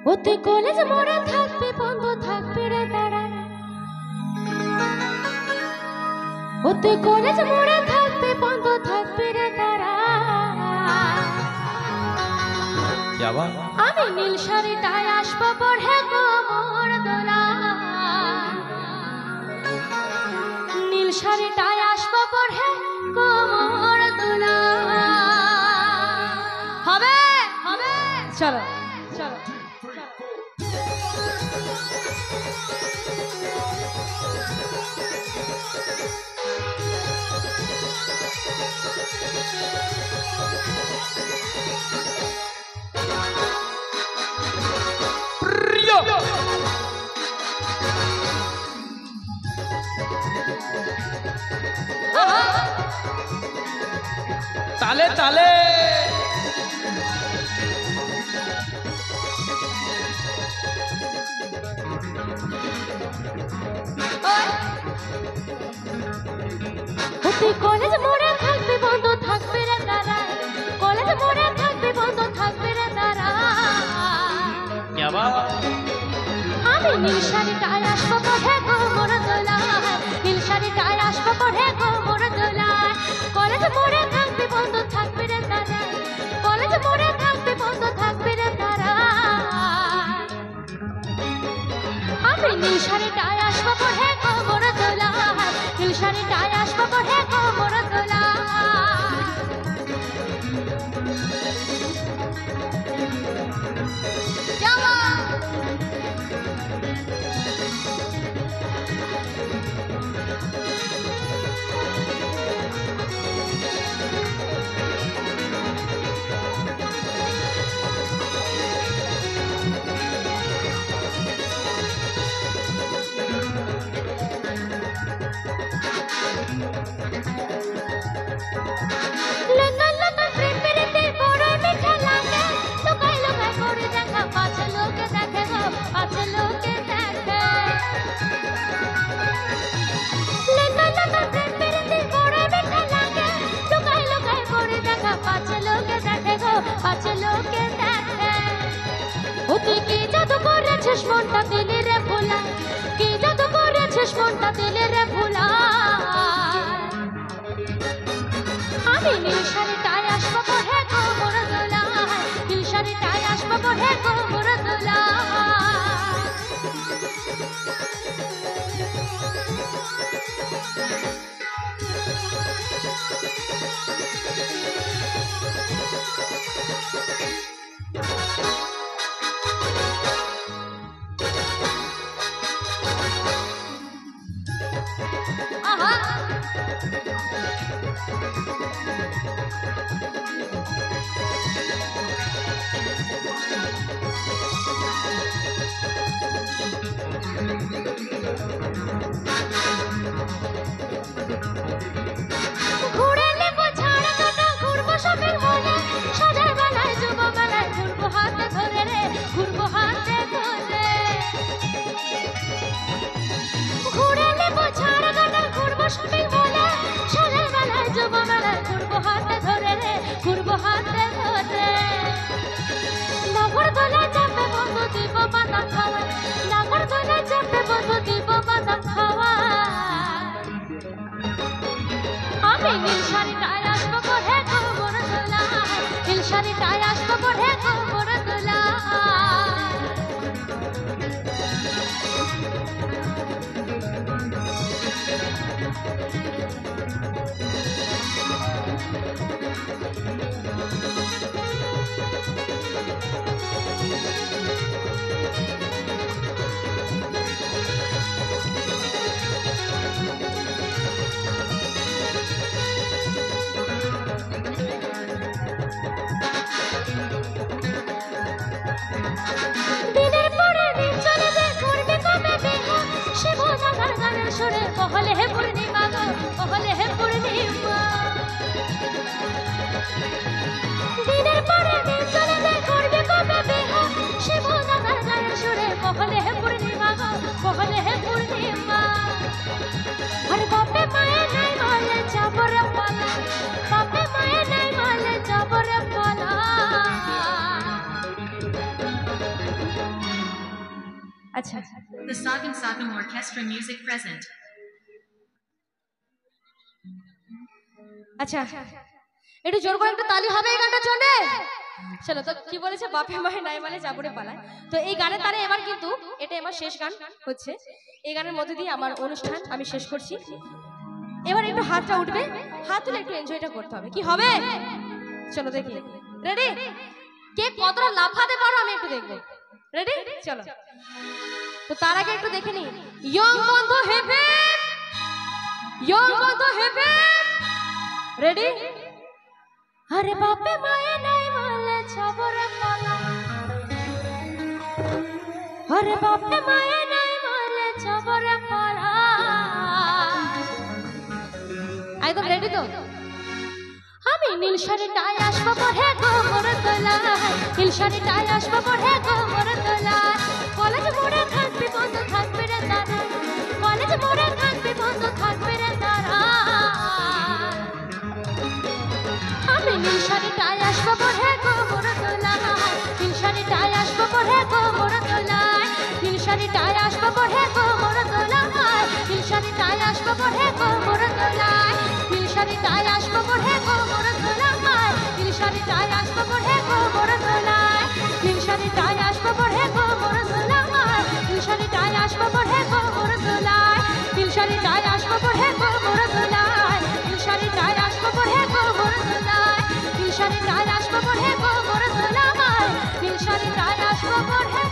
ও তুই কলেজ মোড়ে থাকবি বন্ধ থাকবি রে দাঁড়া, ও তুই কলেজ মোড়ে থাকবি বন্ধ থাকবি রে দাঁড়া। আমি নীল শাড়িটায় আসবো পড়ে কোমর দোলা, নীল শাড়িটায় আসবো পড়ে কোমর দোলা। হবে হবে, চলো চলো। তালে তালে তুই কলেজ মোড়ে থাকবি বন্ধ থাকবি রে দাঁড়া, কলেজ মোড়ে থাকবি বন্ধ থাকবি রে দাঁড়া। আমি নীল শাড়িটায় আসবো পড়ে কোমর দোলায়, নীল শাড়িটায় আসবো পড়ে কোমর দোলায়। কলেজ মোড়ে থাকবি বন্ধ থাকবি রে দাঁড়া, কলেজ মোড়ে থাকবি বন্ধ থাকবি রে দাঁড়া। আমি নীল শাড়িটায় আসবো পড়ে কোমর দোলায়, নীল শাড়িটায় আসবো পড়ে কোমর দোলায়। তুই কি জাদু করেছিস মনটা দিলি রে ভোলা, কি জাদু করেছিস মনটা দিলি রে ভোলা। আমি নীল শাড়িটায় আসবো পড়ে কোমর দোলায়, নীল শাড়িটায় আসবো পড়ে কোমর দোলায়। আমি নীল শাড়িটায় আসবো পড়ে কোমর দোলায়, নীল শাড়িটায় আসবো পড়ে কোমর দোলায়। দিনের পরে দিন চলে যায় করবে কবে বিহা, শিব দাদার গানের সুরে বহলে হে পূর্ণিমা গো, বহলে হে পূর্ণিমা। দিনের পরে দিন চলে যায় করবে কবে বিহা, শিব দাদার গানের সুরে বহলে হে পূর্ণিমা গো, বহলে হে পূর্ণিমা। আরে বাপে মায়ে নাই বলে যাবরে পালা, বাপে মায়ে নাই বলে যাবরে পালা। আচ্ছা The Sagam Sagam Orchestra music present. আচ্ছা একটু জোর করে একটু তালি হবে এই গানটার জন্য। চলো তো কি বলেছে বাপে মায়ে নাই মানে যাবরে পালায়। তো এই গানের তারে এবার কিন্তু এটা আমার শেষ গান হচ্ছে। এই গানের মধ্যে দিয়ে আমার অনুষ্ঠান আমি শেষ করছি। এবার একটু হাতটা উঠবে, হাত তুলে একটু এনজয়টা করতে হবে, কি হবে? চলো দেখি, রেডি? কে কতটা লাফাতে পারো আমি একটু দেখবো। রেডি? চলো। তো তার আগে একটু দেখে নি, ইয়ং বন্ধু হেভি, ইয়ং বন্ধু হেভি, রেডি? আরে বাপে মায়ে নাই বলে যাবরে পালা, আরে বাপে মায়ে নাই বলে যাবরে পালা। একদম রেডি তো? আমি নীল শাড়িটায় আসবো পরে গোমর তোলায়, নীল শাড়িটায় আসবো পরে গোমর তোলায়। কলেজ মোড়ে থাকবি বন্ধু থাকবি রে তারা, কলেজ মোড়ে থাকবি বন্ধু থাকবি রে তারা। আমি নীল শাড়িটায় আসবো পরে গোমর তোলায়, নীল শাড়িটায় আসবো পরে গোমর তোলায়, নীল শাড়িটায় আসবো পরে গোমর তোলায়, নীল শাড়িটায় আসবো পরে গোমর তোলায়, নীল শাড়িটায় আসবো পরে গোমর তোলায়, নীল শাড়িটায় আসবো পরে গোমর তোলায়, নীল শাড়িটায় আসবো পরে গোমর তোলায়, নীল শাড়িটায় আসবো পরে গোমর তোলায়, নীল শাড়িটায় আসবো পরে গোমর তোলায়, নীল শাড়িটায় আসবো পরে গোমর তোলায়, নীল শাড়িটায় আসবো পরে গোমর তোলায়, নীল শাড়িটায় আসবো পরে